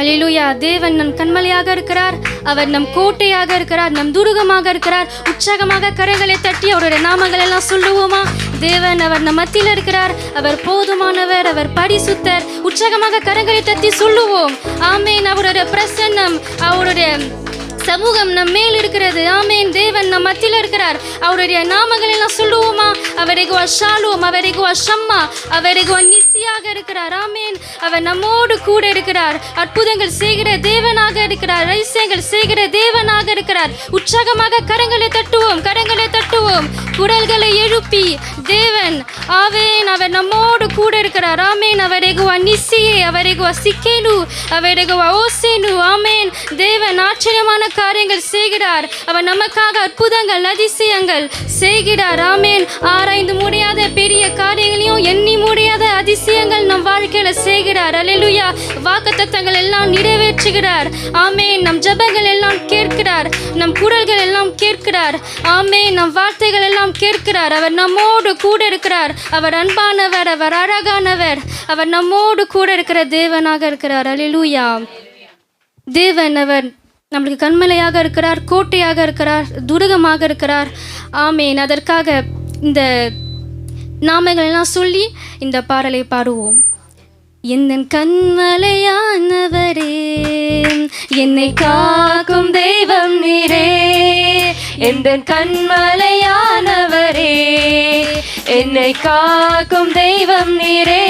அல்லேலூயா. தேவன் நம் கண்மலையாக இருக்கிறார், அவர் நம் கோட்டையாக இருக்கிறார், நம் துருகமாக இருக்கிறார். உற்சாகமாக கரங்களை தட்டி அவருடைய நாமங்கள் எல்லாம் சொல்லுவோமா? தேவன் அவர் நம் மத்தியில் இருக்கிறார், அவர் போதுமானவர், அவர் பரிசுத்தர். உற்சாகமாக கரங்களை தட்டி சொல்லுவோம். ஆமேன். அவருடைய பிரசன்னம், அவருடைய சமூகம் நம் மேல் இருக்கிறது. ஆமேன். தேவன் நம் மத்தியில் இருக்கிறார். அவருடைய நாமங்கள் எல்லாம் சொல்லுவோமா? அவர் எகோவா ஷாலோம், அவர் எகோவா ஷம்மா, அவர் எகோவா நிசியாக இருக்கிறார். ஆமேன். அவர் நம்மோடு கூட இருக்கிறார். அற்புதங்கள் செய்கிற தேவனாக இருக்கிறார், அதிசயங்கள் செய்கிற தேவனாக இருக்கிறார். உற்சாகமாக கரங்களை தட்டுவோம், கரங்களை தட்டுவோம், குரல்களை எழுப்பி தேவன் ஆவேன் அவர் நம்மோடு கூட இருக்கிறார். ஆமேன். அவர் எகோவா நிசியே, அவர் எகோவா சிக்கேனு, அவர் எகோவா ஓசேனு. ஆமேன். தேவன் ஆச்சரியமான காரியங்கள் செய்கிறார். அவர் நமக்காக அற்புதங்கள் அதிசயங்கள் செய்கிறார். ஆமேன். ஆராய்ந்து முடியாத பெரிய காரியங்களையும் எண்ணி முடியாத அதிசயங்கள் நம் வாழ்க்கையில செய்கிறார். அல்லேலூயா. வாக்குத்தத்தங்கள் எல்லாம் நிறைவேற்றுகிறார். ஆமேன். நம் ஜெபங்கள் எல்லாம் கேட்கிறார், நம் குரல்கள் எல்லாம் கேட்கிறார். ஆமேன். நம் வார்த்தைகள் எல்லாம் கேட்கிறார். அவர் நம்மோடு கூட இருக்கிறார். அவர் அன்பானவர், அவர் அழகானவர், அவர் நம்மோடு கூட இருக்கிற தேவனாக இருக்கிறார். அல்லேலூயா. தேவன் அவர் நம்மளுக்கு கண்மலையாக இருக்கிறார், கோட்டையாக இருக்கிறார், துருகமாக இருக்கிறார். ஆமேன். அதற்காக இந்த நாமங்கள் எல்லாம் சொல்லி இந்த பாடலை பாடுவோம். என் கண்மலையானவரே, என்னை காக்கும் தெய்வம் நீரே. என் கண்மலையானவரே, என்னை காக்கும் தெய்வம் நீரே.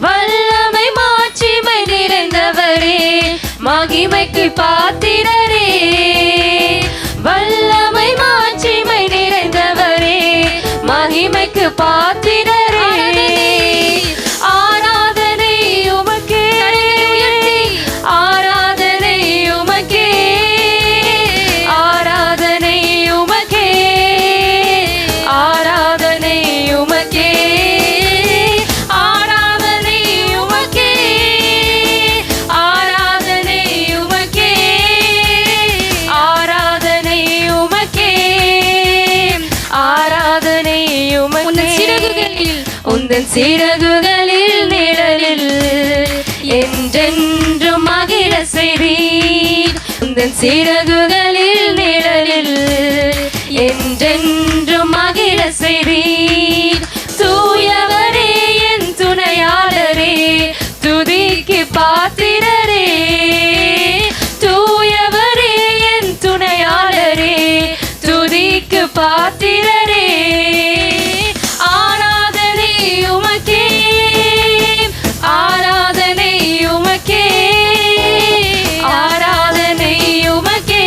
வல்லமை மாட்சிமை நிறைந்தவரே, மகிமைக்கு பாத்திரரே. வல்லமை மாட்சிமை நிறைந்தவரே, மகிமைக்கு பாத்திரரே. ஆராதனை உமக்கே, ஆராதனை உமக்கே, ஆராதனை உமக்கே, ஆராதனை உமக்கே, ஆராதனை உமக்கே, ஆராதனை உமக்கே, ஆராதனை உமக்கே, ஆராதனை உமக்கே. உந்தன் சிறகுகளில் நிழலில் என்றென்றும் மகிழ செய்தீர். உந்தன் சிறகுகளில் நிழலில் என்றென்றும் மகிழ செய்தீர். தூயவரே என் துணையாளரே, துதிக்கு பாத்திரரே. தூயவரே என் துணையாளரே, துதிக்கு பாத்திரரே. ஆராதனை உமக்கே, ஆராதனை உமக்கே, ஆராதனை உமக்கே,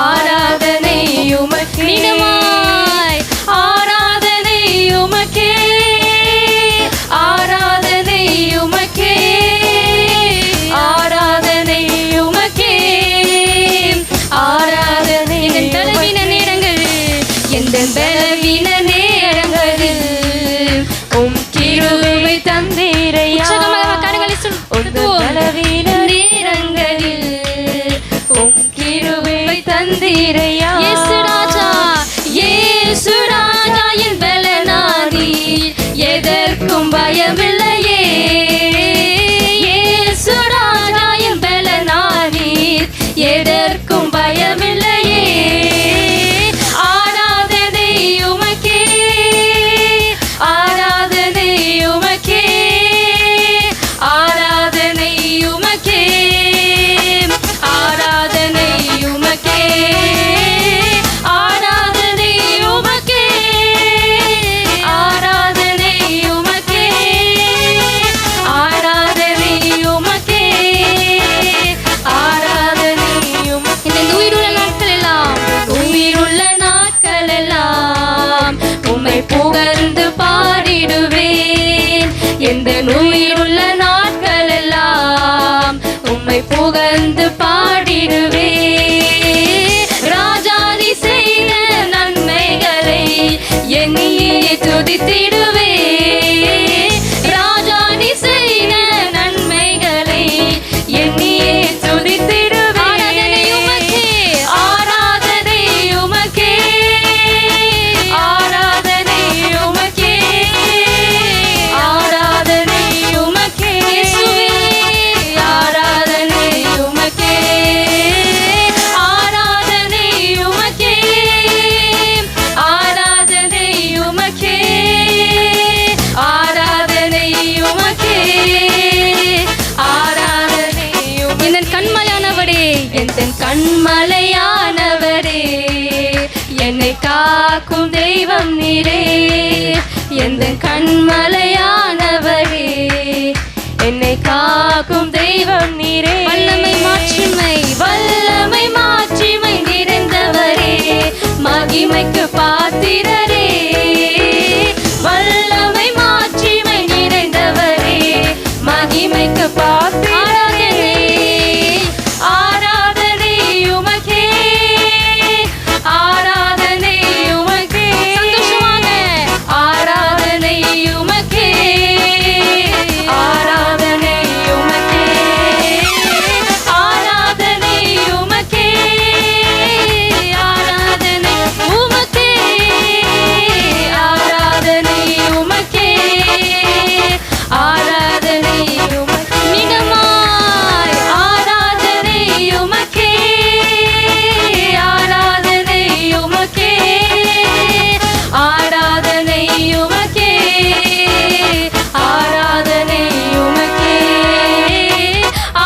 ஆராதனை உமக்கே. ஆராதனை உமக்கே, ஆராதனை உமக்கே, ஆராதனை உமக்கே, ஆராதனை. பலவீன நேரங்கள், எந்த பலவீன நேரங்களில் உம் கிருபை தந்தீரையா. பலவீன நேரங்களில் உம் கிருபை தந்தீரையா. இயேசு ராஜா, இயேசு ராஜா என் பலனாதீர், எதற்கும் பயமில்லையே. இயேசு ராஜா என் பலனாதீர், எதற்கும் பயமில்லையே. ஆராதனை உமக்கே, ஆராதனை உமக்கே, ஆராதனை உமக்கே, ஆராதனை உமக்கே, ஆராதனை உமக்கே, ஆராதனை உமக்கே, ஆராதனை உமக்கே, ஆராதனை உமக்கே. கண்மலையானவரே, என்னை காக்கும் தெய்வம் நீரே. எந்த கண்மலையானவரே, என்னை காக்கும் தெய்வம் நீரே. வல்லமை மாட்சிமை, வல்லமை மாட்சிமை நிறைந்தவரே, மகிமைக்கு பாத்திரரே. வல்லமை மாட்சிமை நிறைந்தவரே, மகிமைக்கு பாத்திரரே. ஆராதனை உமக்கே, ஆராதனை உமக்கே. சந்தோஷமாக ஆராதனை உமக்கே, ஆராதனை உமக்கே, ஆராதனை உமக்கே, ஆராதனை உமக்கே, ஆராதனை உமக்கே, ஆராதனை உமக்கே. மீண்டுமாய் ஆராதனை உமக்கே, ஆராதனை உமக்கே, ஆராதனை உமக்கே, ஆராதனை உமக்கே,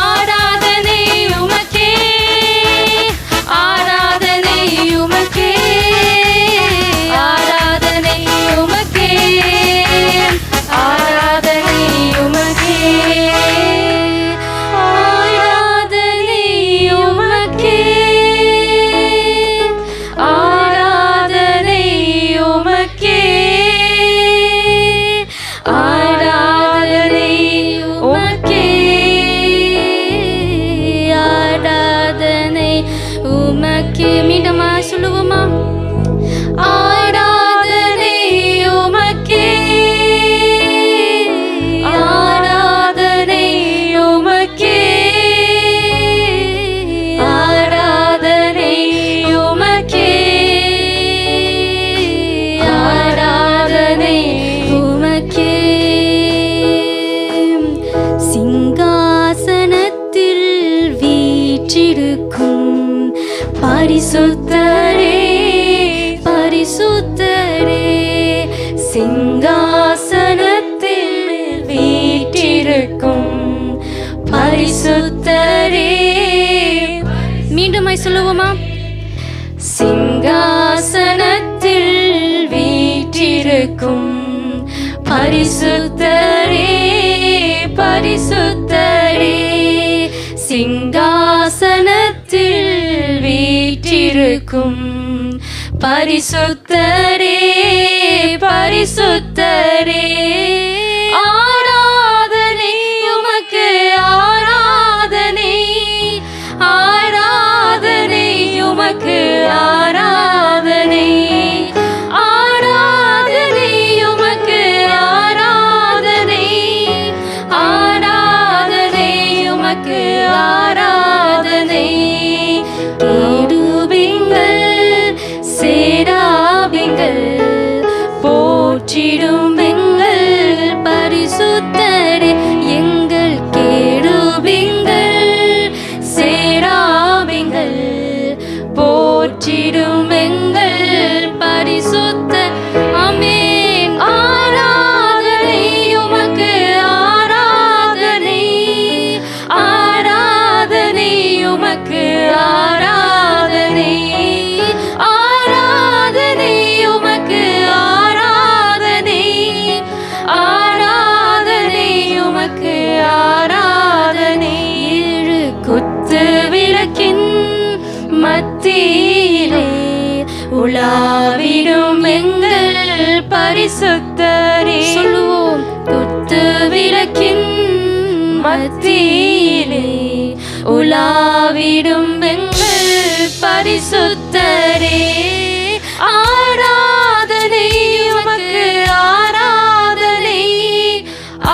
ஆராதனை உமக்கே, ஆராதனை உமக்கே, ஆராதனை உமக்கே, ஆராதனை உமக்கே, ஆராதனை உமக்கே, ஆராதனை உமக்கே, ஆராதனை உமக்கே, ஆராதனை உமக்கே. மீண்டுமா சொல்லுவோமா? ஆராதனை உமக்கே, ஆராதனை உமக்கே, ஆராதனை உமக்கே, ஆராதனை உமக்கே. சிங்காசனத்தில் வீற்றிருக்கும் பரிசுத்தரே, பரிசுத்தரே. சிங்காசனத்தில் வீற்றிருக்கும் பரிசுத்தரே. மீண்டுமாய் சொல்லுவோமா? சிங்காசனத்தில் வீற்றிருக்கும் பரிசுத்தரே, பரிசுத்தரே. சிங்காசனத்தில் வீற்றிருக்கும் பரிசுத்தரே, பரிசுத்தரே. ஆராதனை உமக்கு, ஆராதனை, ஆராதனை உமக்கு, ஆராதனை, ஆராதனை உமக்கு, ஆராதனை, ஆராதனை உமக்கு, ஆராதனை. கேருபீன்கள் சேராபீன்கள் போற்றிடும் எங்கள் பரிசுத்தரே. எங்கள் கேருபீன்கள் சேராபீன்கள் போற்றிடும் எங்கள் பரிசுத்த. ஆமென். ஆராதனை உமக்கு, ஆராதனை, ஆராதனை உமக்கு, ஆராதனை, ஆராதனை உமக்கு, ஆராதனை, ஆராதனை உமக்கு, ஆராதனை. ஏழு குத்து விளக்கின் மத்தியிலே உலாவிடும் எங்கள் பரிசுத்தரே. சொல்லுவோம். குத்து விளக்கின் மத்தியிலே உலாவிடும் எங்கள் பரிசுத்தரே. ஆராதனை உமக்கு, ஆராதனை,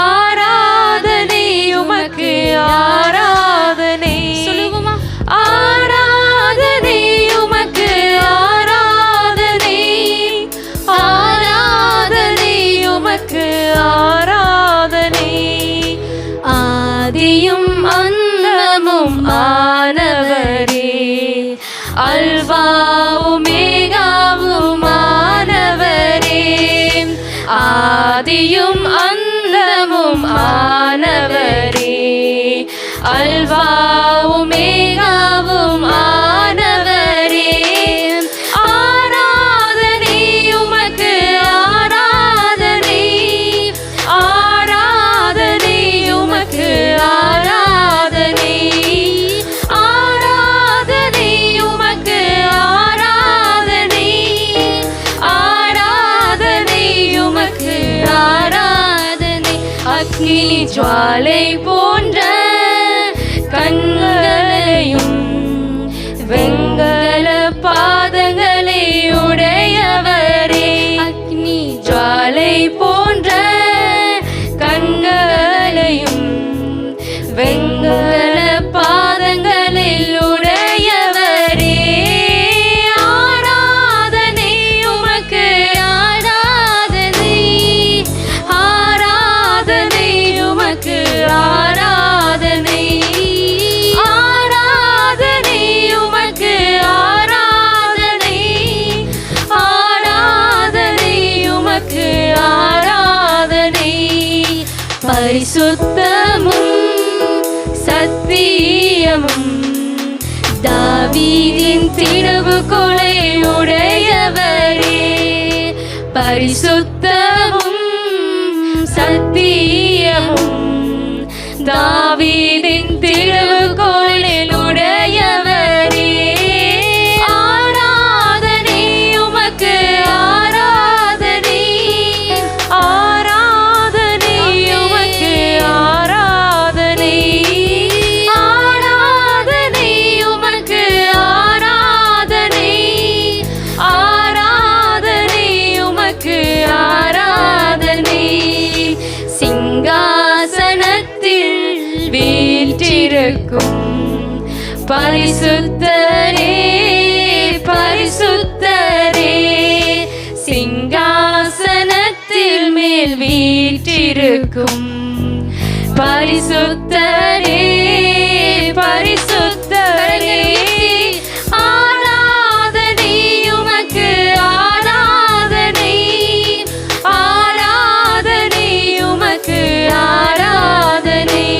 ஆராதனை உமக்கு, ஆராதனை. சொல்லுவோமா? ஆராதனை உமக்கு, ஆராதனை, ஆராதனை உமக்கு, ஆராதனை. ஆதியும் அந்தமும் ஆனவரே, அல்வாவும் மேகாவும் ஆனவரே. ஆதியும் அந்தமும் ஆனவரே, அல்வாவும் மேகாவும் ஜுவாலை போன்ற கண்களையும் வெங்கல பாதங்களை உடையவரே. அக்னி ஜுவாலை போன்ற கண்களையும் வெங்கல பாதங்களில் உடையவரே. ஆராதனை உமக்கு ஆராதனை, ஆராதனை உமக்கு ஆராதனை, ஆராதனை உமக்கு ஆராதனை, ஆராதனை உமக்கு ஆராதனை. பரிசுத்தமும் சத்தியமும் தாவீதின் திறவுகோலை உடையவரே. பரிசுத்தமும் சத்தியமும் தாவீதின் திறவுகோலில் உடையவரே. ஆராதனை உமக்கு ஆராதனை, ஆராதனை உமக்கு ஆராதனை, ஆராதனை உமக்கு ஆராதனை, ஆராதனை உமக்கு ஆராதனை. சிங்காசனத்தில் வீற்றிருக்கும் பரிசுத்தரே, பரிசுத்தரே. சிங்காசனத்தில் மேல் வீற்றிருக்கும் பரிசுத்தரே, பரிசுத்தரே. ஆராதனை உமக்கு ஆராதனை, ஆராதனை உமக்கு ஆராதனை,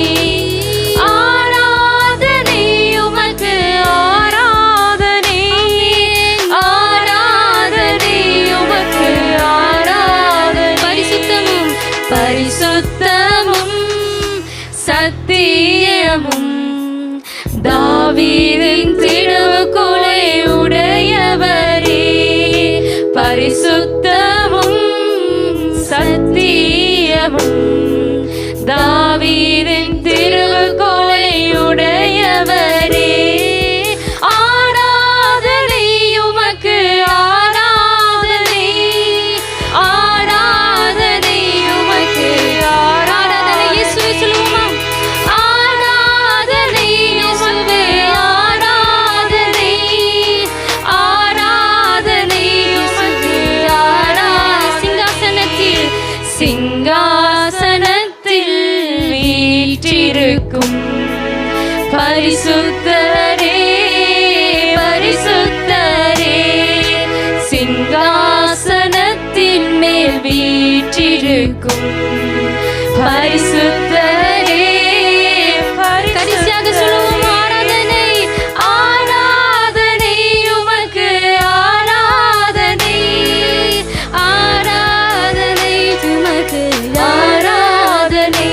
ஆராதனை உமக்கு ஆராதனை, ஆராதனை உமக்கு ஆராதனை. பரிசுத்தமும் பரிசுத்தமும் சத்தியமும் தாவீதின் திறவுகோலை உடையவரே. பரிசுத்தமும் சத்தியமும் தாவீதின் திறவுகோலை உடையவரே. ஆராதனை உமக்கு ஆராதனை, ஆராதனை உமக்கு ஆராதனை. இயேசுவே சொல்லுவோமா? ஆராதனை உமக்கு ஆராதனை, ஆராதனை உமக்கு ஆராதனை. சிங்காசனத்தில் சிங்காசனத்தில் வீற்றிருக்கும் பரிசுத்தரே, பரிசுத்தரே. சிங்காசனத்தின் மேல் வீற்றிருக்கும் பரிசுத்தரே, கடைசியாக சொல்லுவோம். ஆராதனை, ஆராதனை உமக்கு ஆராதனை, ஆராதனை உமக்கு ஆராதனை,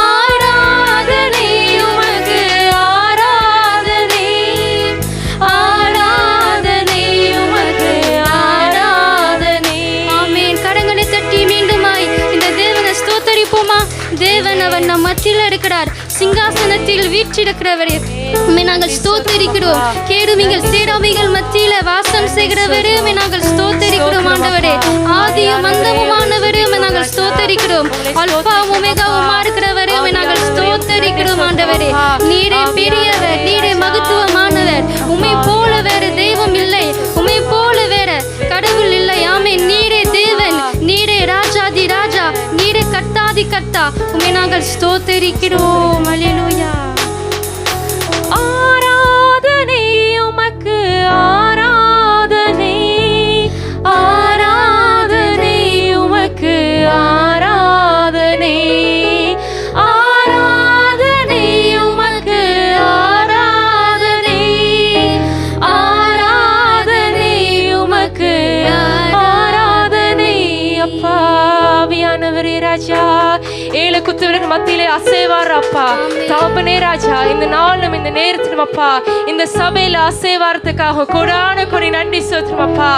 ஆராதனை உமக்கு ஆராதனை, ஆராதனை உமக்கு ஆராதனை. ஆமென். கரங்களை தட்டி மீண்டுமாய் இந்த தேவனை ஸ்தோத்தரிப்போமா? தேவன் அவர் நம் மத்தியில் இருக்கிறார். சிங்காசனத்தில் வீற்றிருக்கிறவரே உம்மை நாங்கள் ஸ்தோத்தரிக்கிறோம். கேடுமிகள் சேராமிகள் மத்தியில வாசம் செய்கிறவரே உம்மை நாங்கள் ஸ்தோத்தரிக்கிறோம். ஆண்டவரே, ஆதியும் அந்தமுமானவரே உம்மை நாங்கள் ஸ்தோத்தரிக்கிறோம். அல்பாவும் ஒமேகாவுமா இருக்கிறவரே உம்மை நாங்கள் ஸ்தோத்தரிக்கிறோம். ஆண்டவரே, நீரே பெரியவர், நீரே மகத்துவமானவர். உம்மை போல வேற தெய்வம் இல்லை, உம்மை போல வேற கடவுள் இல்லை. ஆமென். நீரே தேவன், நீரே ராஜாதி ராஜா, நீரே கர்த்தாதி கர்த்தா. உம்மை நாங்கள் ஸ்தோத்தரிக்கிறோம். அல்லேலூயா. ஆராதனை உமக்கு ஆராதனை, ஆராதனை உமக்கு ஆராதனை, ஆராதனை உமக்கு ஆராதனை, ஆராதனை உமக்கு ஆராதனை. அப்பா ஆவியானவரே ராஜா, ஏழு குத்துவின் மத்தியிலே அசைவார் அப்பா. தகப்பனே ராஜா, இந்த நாளும் இந்த நேரத்திலும் அப்பா இந்த சபையில அசைவாரத்துக்காக கொடான கொடி நன்றி செலுத்துறோம் அப்பா.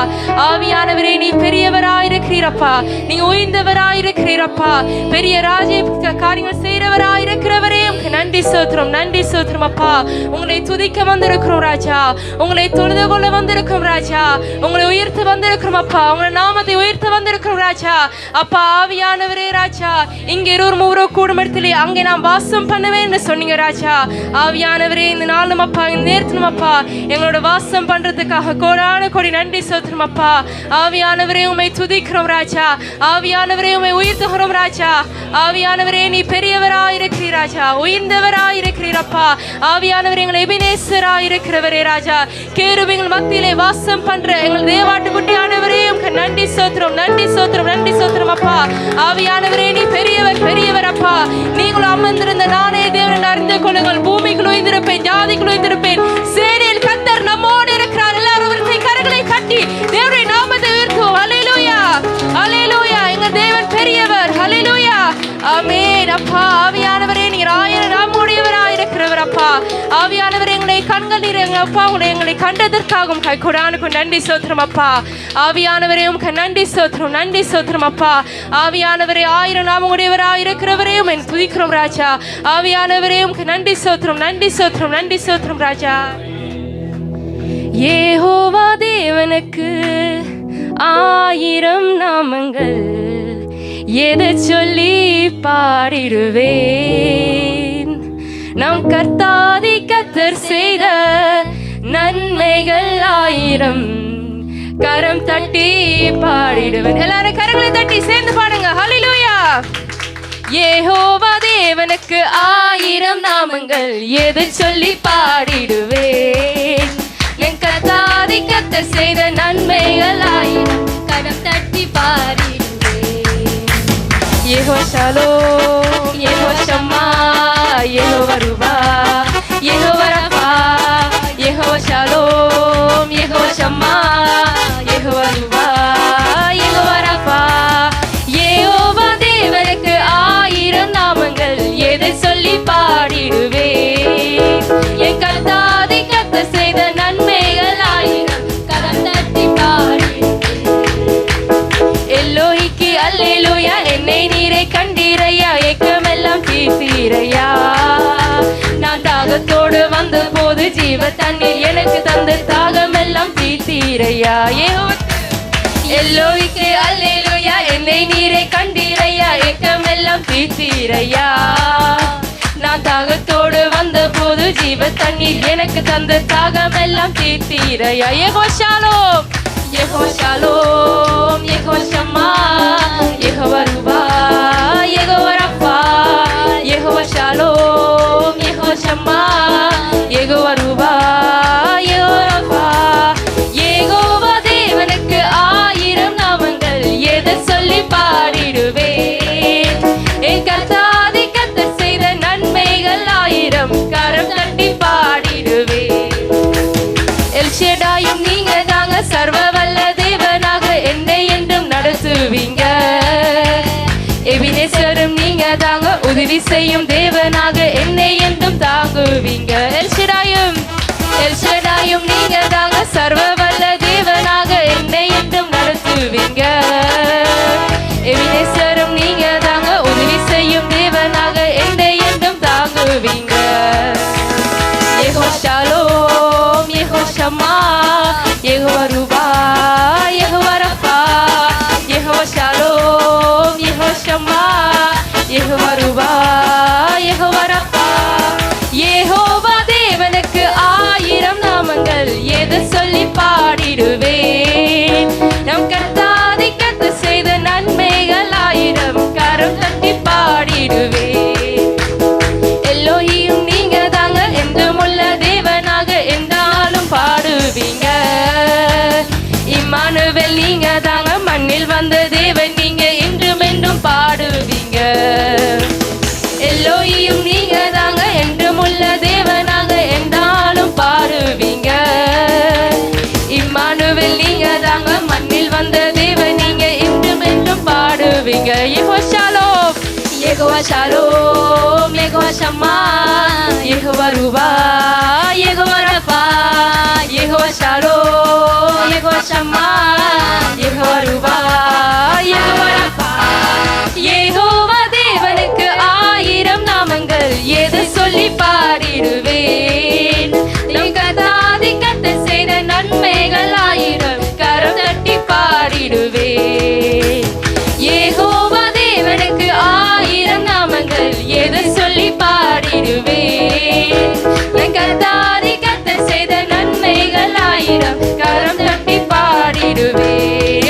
ஆவியானவரே, நீ பெரியவராயிருக்கிறீரப்பா, நீ உயர்ந்தவராயிருக்கிறீரப்பா, பெரிய ராஜ்ய காரியங்கள் செய்யறவராயிருக்கிறவரே நன்றி செலுத்துறோம், நன்றி செலுத்துறோம் அப்பா. உங்களை துதிக்க வந்திருக்கிறோம் ராஜா, உங்களை தொழுது கொள்ள வந்திருக்கிறோம் ராஜா, உங்களை உயர்த்த வந்திருக்கிறோம் அப்பா, உங்களை நாமத்தை உயர்த்த வந்திருக்கிறோம் ராஜா. அப்பா ஆவியானவரே ராஜா, இங்கே 2 கூடும் இடத்திலே அங்கே நான் வாசம் பண்ணுவேன் என்று சொன்னீங்க ராஜா. ஆவியானவரே, இந்த நாளும் அப்பா இந்த நேரத்திலும் அப்பா எங்களோட வாசம் பண்றதுக்காக கோடான கோடி நன்றி செலுத்துறோம் அப்பா. ஆவியானவரே, உம்மை துதிக்கிறோம் ராஜா, ஆவியானவரே உம்மை உயர்த்துகிறோம் ராஜா. ஆவியானவரே, நீ பெரியவராயிருக்கிறீர் ராஜா, உயர்ந்தவராயிருக்கிறீரப்பா. ஆவியானவரே, எங்கள் எபினேசராயிருக்கிறவரே ராஜா, கேருபீங்கள் மத்தியிலே வாசம் பண்ற எங்கள் தேவாட்டு குட்டியானவரே நன்றி செலுத்துறோம், நன்றி செலுத்துறோம், நன்றி செலுத்துறோம் அப்பா. ஆவியானவரே, நீ பெரியவர், பெரியவர் அப்பா. நீங்களும் அமர்ந்திருந்த நானே தேவன் அறிந்து கொள்ளுங்கள். பூமிக்குள் உயர்ந்திருப்பேன், ஜாதிக்குள் உயர்ந்திருப்பேன், சேனையில் கர்த்தர் நம்மோடு இருக்கிறார். எல்லாரும் அவருடைய கரங்களை தட்டி தேவனுடைய நாமத்தை உயர்த்துவோம். ஹல்லேலூயா, ஹல்லேலூயா. எங்கள் தேவன் பெரியவர். ஹல்லேலூயா, ஆமென் அப்பா. ஆவியானவரே, நீர் ஆயிரம் நாமுடையவராயிருக்கிறவர் அப்பா. ஆவியானவரே, எங்களை கண்கள் நீர் எங்கள் அப்பா எங்களை கண்டதற்காகவும் கொடானுக்கும் நன்றி செலுத்துறோம் அப்பா. ஆவியானவரே, உமக்கு நன்றி செலுத்துறோம், நன்றி செலுத்துறோம் அப்பா. ஆவியானவரே, ஆயிரம் நாமுடையவராயிருக்கிறவரே உம்மை துதிக்கிறோம் ராஜா. ஆவியானவரே, உமக்கு நன்றி செலுத்துறோம், நன்றி செலுத்துறோம், நன்றி செலுத்துறோம் ராஜா. யெகோவா தேவனுக்கு 1000 நாமங்கள், எதை சொல்லி பாடிடுவேன். நம் கர்த்தாதி கர்த்தர் செய்த நன்மைகள் 1000, கரம் தட்டி பாடிடுவேன். எல்லாரும் கரங்களை தட்டி சேர்ந்து பாடுங்க. ஹல்லேலூயா. யெகோவா தேவனுக்கு 1000 நாமங்கள், எதை சொல்லி பாடிடுவேன். என் கர்த்தாதி கர்த்தர் செய்த நன்மைகள் 1000, கரம் தட்டி பாடிடுவேன். யெகோவா ஷாலோம், யெகோவா ஷம்மா, யெகோவா ரூபா, யெகோவா ரஃபா, யெகோவா ஷாலோம், யெகோவா ஷம்மா, யெகோவா ரூபா, யெகோவா ரஃபா. யெகோவா தேவனுக்கு 1000 நாமங்கள், எதை சொல்லி பாடிடுவேன். என் கர்த்தாதி கர்த்தர் செய்த நன்மைகள் 1000, கரம் தட்டி பாடிடுவேன். எல்லோஹிக்கு அல்லேலூயா, என்னை நீரை கண்டீரையா, ஏக்கமெல்லாம் தீர்த்தீரையா. நான் தாகத்தோடு வந்த போது ஜீவ தண்ணீர் எனக்கு தந்து தாகமெல்லாம் தீர்த்தீரையா. எல்லோஹிக்கு அல்லேலூயா, என்னை நீரை கண்டீரையா, ஏக்கமெல்லாம் தீர்த்தீரையா. நான் தாகத்தோடு வந்த போது ஜீவ தண்ணீர் எனக்கு தந்து தாகமெல்லாம் தீர்த்தீரையா. யெகோவா ஷாலோம், யெகோவா ஷாலோம், யெகோவா ஷம்மா, யெகோவா ரூபா, யெகோவா ரஃபா, யெகோவா ஷாலோம், யெகோவா ஷம்மா, யெகோவா ரூபா, யெகோவா ரஃபா. யெகோவா தேவனுக்கு 1000 நாமங்கள், எதை சொல்லி பாடிடுவேன். என் கர்த்தாதி கர்த்தர் செய்த நன்மைகள் 1000, கரம் தட்டி பாடிடுவேன். எல்ஷடாயும் நீங்க தாங்க, சர்வ வல்ல தேவனாக என்னை என்றும் நடத்துவீங்க. எபினேசரும் நீங்க தாங்க, உதவி செய்யும் தேவனாக என்னை என்றும் தாங்குவீங்க. எல்ஷடாயும், எல்ஷடாயும் நீங்க தாங்க, சர்வ வல்ல தேவனாக என்னை என்றும் நடத்துவீங்க. எபினேசரும் நீங்க தாங்க, உதவி செய்யும் தேவனாக என்னை என்றும் தாங்குவீங்க. யெகோவா ஷாலோம், யெகோவா ஷம்மா, யெகோவா ரூபா, யெகோவா ரஃபா, யெகோவா ஷாலோம், யெகோவா ஷம்மா, யெகோவா ரூபா, யெகோவா ரஃபா. யெகோவா தேவனுக்கு 1000 நாமங்கள், எதை சொல்லி யெகோவா ஷாலோம், யெகோவா ஷம்மா, யெகோவா ரூபா, யெகோவா ரஃபா, யெகோவா ஷாலோம், யெகோவா ஷம்மா, யெகோவா ரூபா, யெகோவா ரஃபா. யெகோவா தேவனுக்கு 1000 நாமங்கள், எது சொல்லி பாடிடுவேன். நம் கர்த்தாதி கர்த்தர் செய்த நன்மைகள் 1000, கரம் தட்டி பாடிடுவேன். யெகோவா தேவனுக்கு 1000 நாமங்கள், எது சொல்லி பாடிடுவேன். நம் கர்த்தாதி கர்த்தர் செய்த நன்மைகள் 1000, கரம் தட்டி பாடிடுவேன்.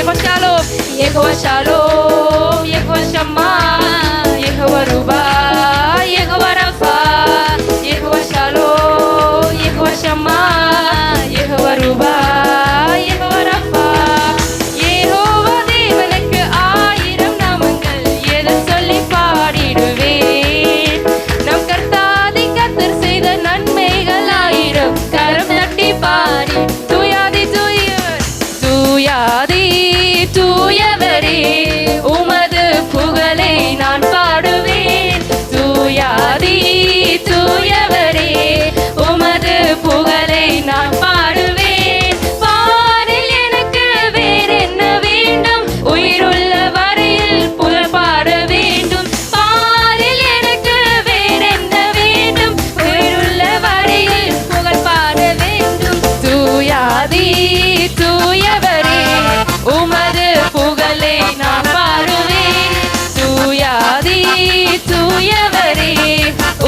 யெகோவா ஷாலோம், யெகோவா ஷம்மா, யெகோவா ரூபா, யெகோவா ரஃபா, யெகோவா ஷாலோம், யெகோவா ஷம்மா, யெகோவா ரூபா, யெகோவா ரஃபா. யெகோவா தேவனுக்கு 1000 நாமங்கள், எதை சொல்லி பாடிடுவேன். நம் கர்த்தாதி கர்த்தர் செய்த நன்மைகள் 1000, கரம் தட்டி பாடி. தூயாதி தூயவர், தூயாதி தூயவரே, உமது புகழை நான் பாடுவேன். தூயாதி தூயவரே, உமது புகழை நான் பாடுவேன். பாரில் எனக்கு வேறென்ன வேண்டும், உயிருள்ள வரையில் புகழ் பாட வேண்டும். பாரில் எனக்கு வேறென்ன வேண்டும், உயிருள்ள வரையில் புகழ் பாட வேண்டும். தூயாதி தூயவரே, உமது புகழை நான் பாடுவேன். தூயாதி தூயவரே,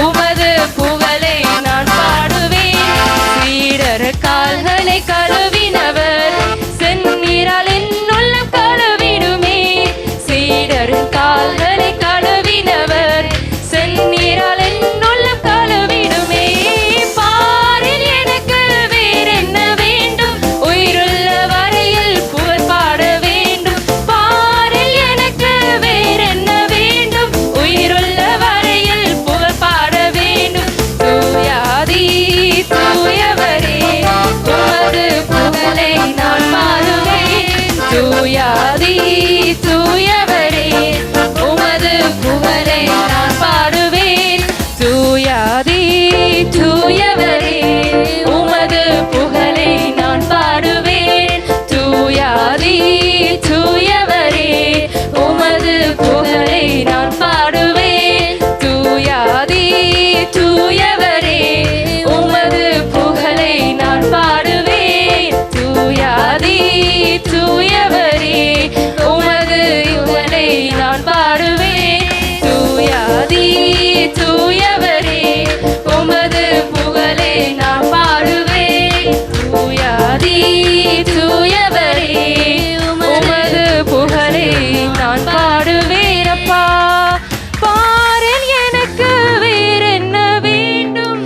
உமது புகழை நான் பாடுவேன். சீடர் கால்களை கழுவினவர், செந்நீரால் என் உள்ளம் கழுவிடுமே. சீடர் கால்களை கழுவினவர், செந்நீரால் என் உள்ளம் கழுவிடுமே. பாரில் எனக்கு வேறென்ன வேண்டும், உயிருள்ள வரையில் புகழ் பாட வேண்டும். பாரில் எனக்கு வேறென்ன வேண்டும், உயிருள்ள வரையில் புகழ் பாட வேண்டும். தூயாதி தூயவரே, உமது புகழை நான் பாடுவேன். தூயாதி தூயவரே, உமது புகழை நான் பாடுவேன். தூயாதி தூயவரே, உமது புகழை நான் பாடுவேன். தூயாதி தூயவரே, உமது புகழை நான் பாடுவேன். தூயாதி தூயவரே, உமது புகழை நான் பாடுவேன். தூயாதி தூயவரே, உமது புகழை நான் பாடுவேன். தூயாதி தூயவரே, உமது புகழை நான் பாடுவேன். தூயாதி தூயவரே, உமது புகழை நான் பாடுவேன். அப்பா, பாரில் எனக்கு வேறென்ன வேண்டும்,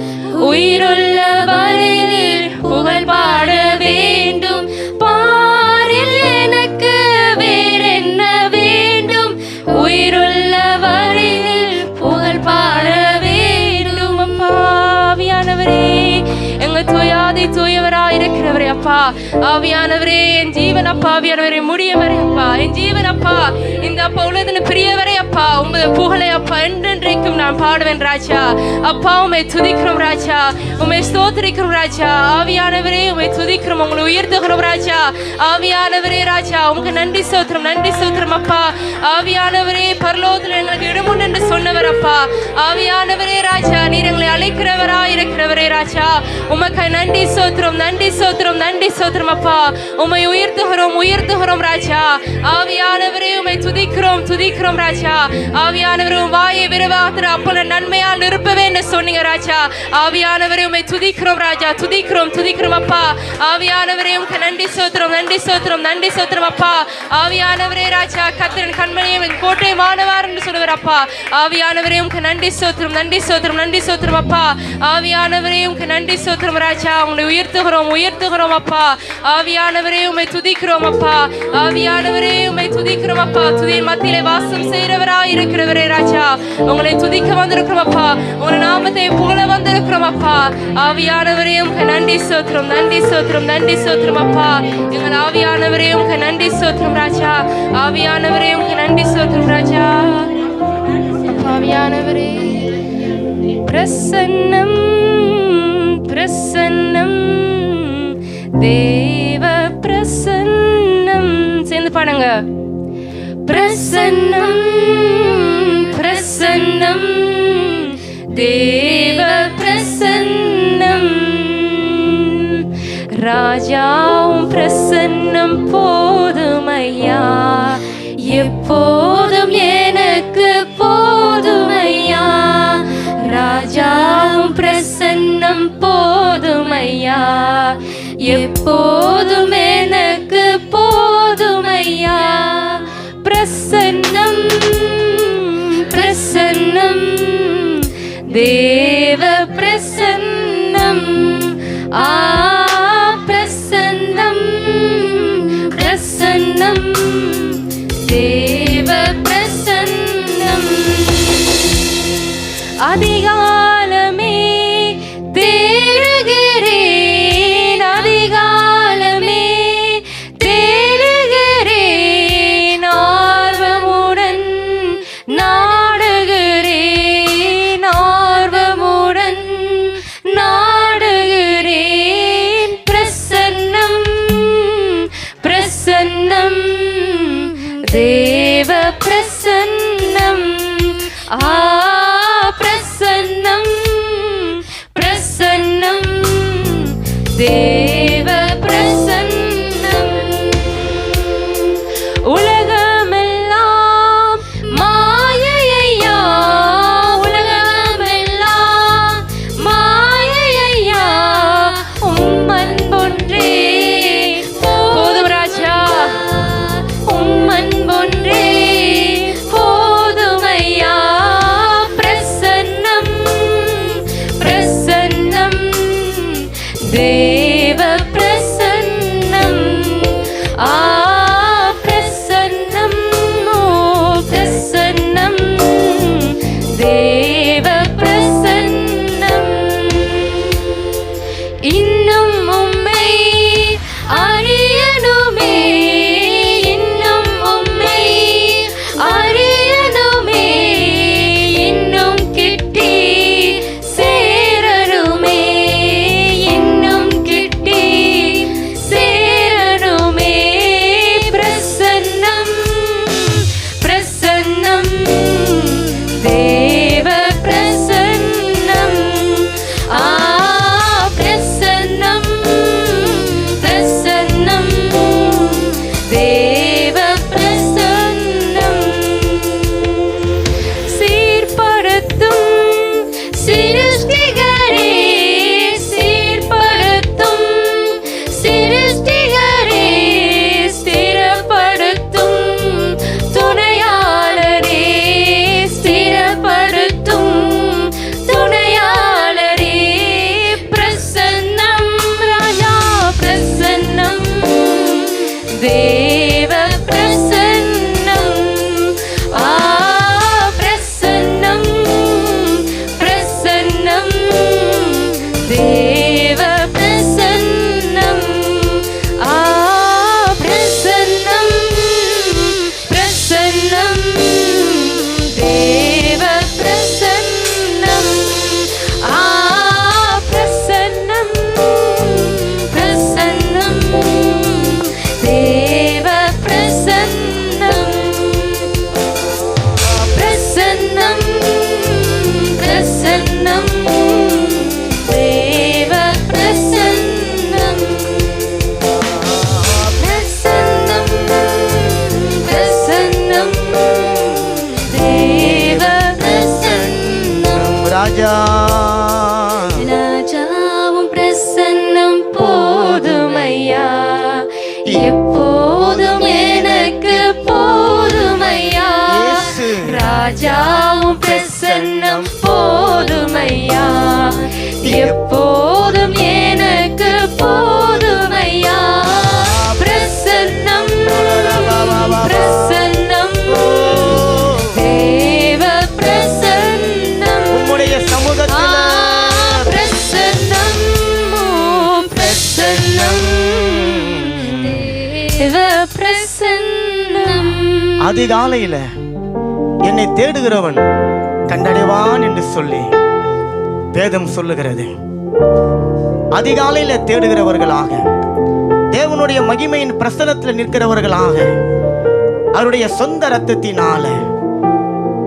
உயிருள்ள வரையில் புகழ் பாட வேண்டும். பாரில் எனக்கு வேறென்ன வேண்டும், உயிருள்ள வரையில் புகழ் பாட வேண்டும். அப்பா, ஆவியானவரே, எங்க தூயாதி தூயவராய் இருக்கிறவரே அப்பா, ஆவியானவரே, என் ஜீவன் அப்பா, ஆவியானவரே, முடியவரே அப்பா, என் ஜீவன் அப்பா, இந்த அப்பா உலகத்தின் பிரியவரே அப்பா, உமது புகழை அப்பா என்றென்றைக்கும் நான் பாடுவேன் ராஜா. அப்பா, உம்மை துதிக்கிறோம் ராஜா, உம்மை ஸ்தோத்திரிக்கிறோம் ராஜா. ஆவியானவரே, உம்மை துதிக்கிறோம், உங்களை உயர்த்துகிறோம் ராஜா. ஆவியானவரே ராஜா, உமக்கு நன்றி ஸ்தோத்திரம், நன்றி ஸ்தோத்திரம் அப்பா. ஆவியானவரே, பரலோகத்தில் எங்களுக்கு இடமுண்டு என்று சொன்னவர் அப்பா. ஆவியானவரே ராஜா, நீர் எங்களை அழைக்கிறவராய் இருக்கிறவரே ராஜா, உமக்கு நன்றி ஸ்தோத்திரம், நன்றி ஸ்தோத்திரம், நன்றி ஸ்தோத்திரம் அப்பா. உம்மை உயர்த்துகிறோம், உயர்த்துகிறோம் ராஜா. ஆவியானவரே, உம்மை துதிக்கிறோம், துதிக்கிறோம் ராஜா. ஆவியானவரே, உம் வாயை விரிவாக்குற அப்போல நன்மையால் நிரப்பவே என்று சொன்னீங்க ராஜா. ஆவியானவரே, உம்மை துதிக்கிறோம் ராஜா, துதிக்கிறோம், துதிக்கிறோம் அப்பா. ஆவியானவரே, உமக்கு நன்றி ஸ்தோத்திரம், நன்றி ஸ்தோத்திரம், நன்றி ஸ்தோத்திரம் அப்பா. ஆவியானவரே ராஜா, கர்த்தரின் கண்மணியை கோட்டை மாணவர் என்று சொல்லுவார் அப்பா. ஆவியானவரே, உமக்கு நன்றி ஸ்தோத்திரம், நன்றி ஸ்தோத்திரம், நன்றி ஸ்தோத்திரம் அப்பா. ஆவியானவரே, உமக்கு நன்றி ஸ்தோத்திரம் ராஜா. உங்களை உயர்த்துகிறோம், உயர்த்துகிறோம் அப்பா. ஆவியானவரே, உம்மை துதிக்கிறோம் அப்பா. ஆவியானவரே, உம்மை துதிக்கிறோம் அப்பா. துதியின் மத்தியிலே வாசம் செய்கிறவராய் இருக்கிறவரே ராஜா, உங்களை துதிக்க வந்திருக்கிறோம் அப்பா. உங்கள் நாமத்தை புகழ வந்திருக்கிறோம் அப்பா. ஆவியானவரே, உமக்கு நன்றி ஸ்தோத்திரம், நன்றி ஸ்தோத்திரம், நன்றி ஸ்தோத்திரம் அப்பா. எங்கள் ஆவியானவரே, உமக்கு நன்றி ஸ்தோத்திரம் ராஜா. ஆவியானவரே, உமக்கு நன்றி ஸ்தோத்திரம் ராஜா. அப்பா, ஆவியானவரே பிரசன்னம் பிரசன்னம் தேவ பிரசன்னம். சேர்ந்து பாடுங்க. பிரசன்னம் பிரசன்னம் தேவ பிரசன்னம். ராஜாவும் பிரசன்னம் போதுமையா, எப்போதும் எனக்கு போதுமையா. ராஜாவும் பிரசன்னம் போதுமையா, எப்போதும் எனக்கு போதுமையா. பிரசன்னம் பிரசன்னம் தேவ பிரசன்னம். பிரசன்னம் பிரசன்னம் தேவ பிரசன்னம். அதிகாலமே தேடுகிறேன், அதிகாலமே தேடுகிறேன், ஆர்வமுடன் நாடுகிறேன், ஆர்வமுடன் நாடுகிறேன். பிரசன்னம் பிரசன்னம் தேவ பிரசன்னம். பிரசன்னம் பிரசன்னம் தேவ பிரசன்னம். உலகமெல்லாம் மாயையா, உலகமெல்லாம் மாயையா, உம்மன் ஒன்றே போதும் ராஜா, உம்மன் ஒன்றே போதுமையா. பிரசன்னம் பிரசன்னம் தேவ பிரசன்னம். பிரசன்னம் பிரசன்னம் தேவ பிரசன்னம். இன்னும் உம்மை அறியணுமே, இன்னும் உம்மை அறியணுமே, இன்னும் கிட்டி சேரணுமே, இன்னும் கிட்டி சேரணுமே. பிரசன்னம் பிரசன்னம் தேவ பிரசன்னம். பிரசன்னம் பிரசன்னம் தேவ பிரசன்னம். சீர்படுத்தும் சிருஷ்டிகரே, சீர்படுத்தும் சிருஷ்டிகரே, ஸ்திரப்படுத்தும் துணையாளரே, ஸ்திரப்படுத்தும் துணையாளரே. பிரசன்னம் ராஜா பிரசன்னம் தேவ பிரசன்னம். பிரசன்னம் பிரசன்னம் தேவ பிரசன்னம். பிரசன்னம் பிரசன்னம் தேவ பிரசன்னம். பிரசன்னம் பிரசன்னம் தேவ பிரசன்னம். பிரசன்னம் பிரசன்னம் தேவ பிரசன்னம். பிரசன்னம் பிரசன்னம் தேவ பிரசன்னம். ராஜா ராஜாவும் பிரசன்னம் போதுமையா, எப்போதும் எனக்கு போதுமையா. இயேசு. ராஜாவும் பிரசன்னம் போதுமையா, எப்போதும் எனக்கு போதுமையா. பிரசன்னம் பிரசன்னம் தேவ பிரசன்னம். உம்முடைய சமூகத்தில் பிரசன்னம் பிரசன்னம் தேவ பிரசன்னம். அதிகாலையில என்னை தேடுகிறவன் கண்டடைவான் என்று சொல்லி வேதம் சொல்லுகிறது. அதிகாலையில தேடுகிறவர்களாக, தேவனுடைய மகிமையின் பிரசன்னத்தில் நிற்கிறவர்களாக, அவருடைய சொந்த இரத்தத்தினால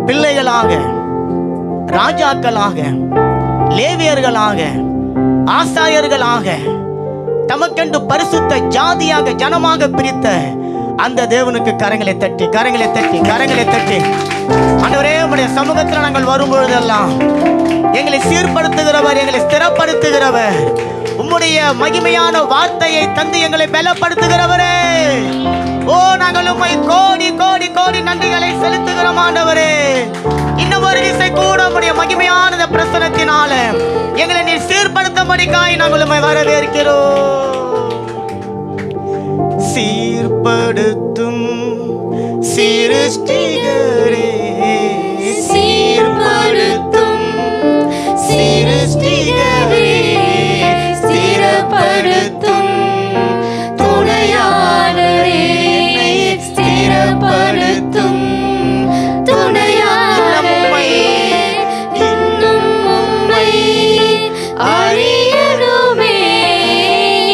பிள்ளைகளாக, ராஜாக்களாக, லேவியர்களாக, ஆசாரியர்களாக, தமக்கென்று பரிசுத்த ஜாதியாக, ஜனமாக பிரித்த அந்த தேவனுக்கு கரங்களை தட்டி கரங்களை தட்டி கரங்களை தட்டி, ஆண்டவரே உம்முடைய சமூகத்தில் நாங்கள் வரும்பொழுதெல்லாம் எங்களை சீர்படுத்துகிறவர், எங்களை ஸ்திரப்படுத்துகிறவர், உம்முடைய மகிமையான வார்த்தையை தந்து எங்களை பலப்படுத்துகிறவரே, ஓ நாங்கள் உம்மை கோடி கோடி கோடி நன்றிகளை செலுத்துகிறோம் ஆண்டவரே. இன்னும் ஒரு விசை கூட உம்முடைய மகிமையான பிரசனத்தினால எங்களை நீர் சீர்படுத்தும்படிக்காய் நாங்கள் உம்மை வரவேற்கிறோம். சீர்படுத்தும் சிருஷ்டிகரே, சீர்படுத்தும் சிருஷ்டிகரே, ஸ்திரப்படுத்தும் துணையாளரே, ஸ்திரப்படுத்தும் துணையாளரே, இன்னும் உம்மை அறியணுமே,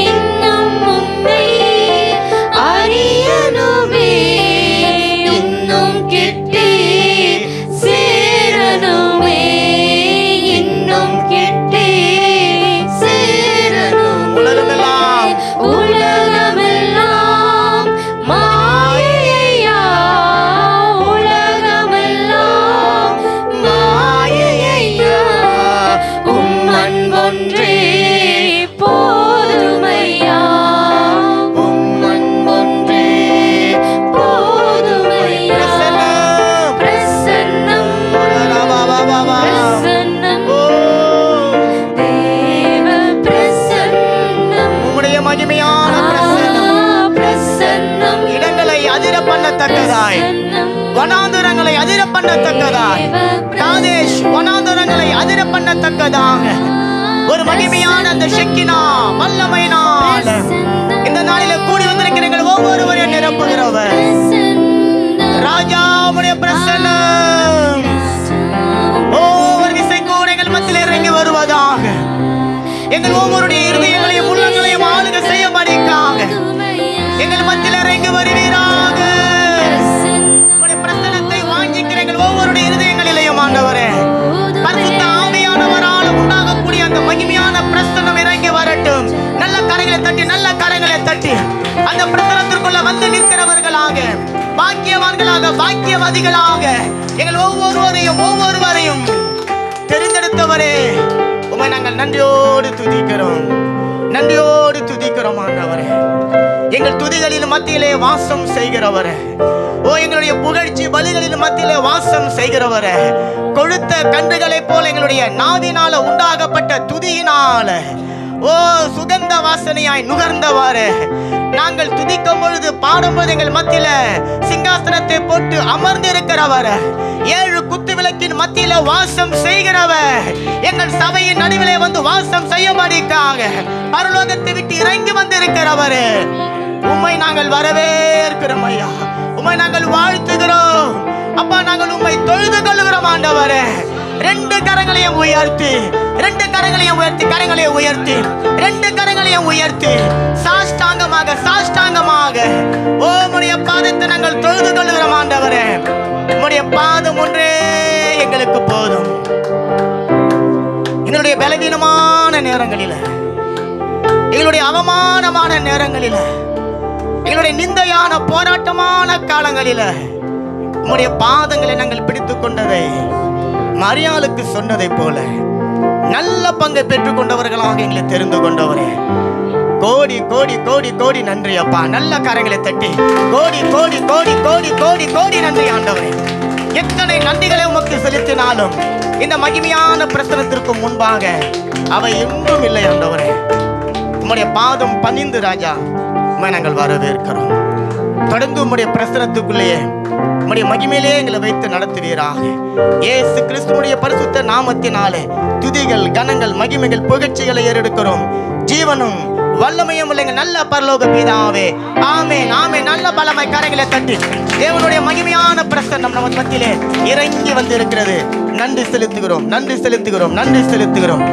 இன்னும் உம்மை அறியணுமே, இன்னும் கிட்டே சேரணுமே, இன்னும் கிட்டே சேரணுமே. உலகமெல்லாம் உலகமெல்லாம் மாயையா, உலகமெல்லாம் மாயையா, உம் அன்பொன்றே போதுமையா, உம் அன்பொன்றே போதுமையா. பிரசன்னம். பிரசன்னம் பிரசன்னம் ஓ, தேவ பிரசன்னம், உம்முடைய மகிமையான பிரசன்னம் பிரசன்னம் இடங்களை அதிர பண்ணத்தக்கதாய், வனாந்தரங்களை அதிர பண்ணத்தக்கதாய், காதேஷ் வனாந்தரங்களை அதிர பண்ணத்தக்கதாக ஒரு மகிமையான அந்த ஷெக்கினா வல்லமையினால இந்த நாளில கூடி வந்திருக்கிற எங்கள் ஒவ்வொருவரையும் நிரப்புகிறவர் ராஜா, உம்முடைய பிரசன்னம் ஒவ்வொரு விசை கூட எங்கள் மத்தியில் இறங்கி வருவதாக, எங்கள் ஒவ்வொருடைய இருதயங்களையும் உள்ளங்களையும் ஆளுக செய்யும்படிக்காக எங்கள் மத்தியில் இறங்கி வருவீராக. உம்முடைய பிரசன்னத்தை வாங்கிக்கிற எங்கள் ஒவ்வொருடைய இருதயங்களிலேயும் ஆண்டவரே, பரிசுத்த ஆவியானவரால் உண்டாகக்கூடிய அந்த மகிமையான பிரசன்னம் இறங்கி வரட்டும். நல்ல கரங்களை தட்டி நல்ல கரங்களை தட்டி அந்த பிரசன்னத்திற்குள்ள வந்து நிற்கிறவர்களாக, பாக்கியவான்களாக, பாக்கியவாதிகளாக எங்கள் ஒவ்வொருவரையும் தெரிந்தெடுத்தவரே, உம்மை நாங்கள் நன்றியோடு துதிக்கிறோம், நன்றியோடு துதிக்கிறோம் ஆண்டவரே. எங்கள் துதிகளின் மத்தியிலே வாசம் செய்கிறவரே, ஓ எங்களுடைய புகழ்ச்சி பலிகளின் மத்தியிலே வாசம் செய்கிறவரே, கொழுத்த கன்றுகளை போல எங்களுடைய நாவினால உண்டாகப்பட்ட துதியினால ஓ சுகந்த வாசனையாய் நுகர்ந்தவாறு நாங்கள் துதிக்கும் பொழுது பாடும்போது எங்கள் மத்தியில சிங்காசனத்தை போட்டு அமர்ந்து இருக்கிறவர், 7 குத்து விளக்கின் மத்தியில வாசம் செய்கிறவர், எங்கள் சபையின் நடுவிலே வந்து வாசம் செய்யும்படிக்காக பரலோகத்தை விட்டு இறங்கி வந்து இருக்கிறவர், உம்மை நாங்கள் வரவேற்கிறோம் ஐயா, உம்மை நாங்கள் வாழ்த்துகிறோம் அப்பா, நாங்கள் உம்மை தொழுது கொள்கிறோம் ஆண்டவரே. 2 கரங்களையும் உயர்த்தி, 2 கரங்களையும் உயர்த்தி, கரங்களை உயர்த்தி, 2 கரங்களையும் உயர்த்தி சாஷ்டாங்கமாக சாஷ்டாங்கமாக உம்முடைய பாதத்தை நாங்கள் தொழுது கொள்கிறோம் ஆண்டவரே. உம்முடைய பாதம் ஒன்றே எங்களுக்கு போதும். எங்களுடைய பலவீனமான நேரங்களில், எங்களுடைய அவமானமான நேரங்களில், எங்களுடைய நிந்தையான போராட்டமான காலங்களில் உம்முடைய பாதங்களை நாங்கள் பிடித்துக் கொண்டதை மரியாளுக்கு சொன்னதை போல நல்ல பங்கை பெற்றுக் கொண்டவர்களாக எங்களை தெரிந்து கொண்டவரே, கோடி கோடி கோடி கோடி நன்றி அப்பா. நல்ல கரங்களை தட்டி கோடி கோடி கோடி கோடி கோடி கோடி நன்றி ஆண்டவரே. எத்தனை நன்றிகளை உமக்கு செலுத்தினாலும் இந்த மகிமையான பிரசனத்திற்கு முன்பாக அவை எங்கும் இல்லை ஆண்டவரே. உம்முடைய பாதம் பணிந்து ராஜா உம்மை நாங்கள் வரவேற்கிறோம். தொடர்ந்து உம்முடைய பிரசனத்துக்குள்ளேயே உம்முடைய மகிமையிலே எங்களை வைத்து நடத்துவீராக. இயேசு கிறிஸ்துவுடைய பரிசுத்த நாமத்தினாலே துதிகள், கனங்கள், மகிமைகள், புகழ்ச்சிகளை ஏறெடுக்கிறோம். ஜீவனும் வல்லமையும் உள்ள எங்கள் நல்ல பரலோக பிதாவே. ஆமென் ஆமென். நல்ல பலமாய் கரங்களை தட்டி தேவனுடைய மகிமையான பிரசன்னம் நம்ம மத்தியிலே இறங்கி வந்து இருக்கிறது. நன்றி செலுத்துகிறோம், நன்றி செலுத்துகிறோம், நன்றி செலுத்துகிறோம்.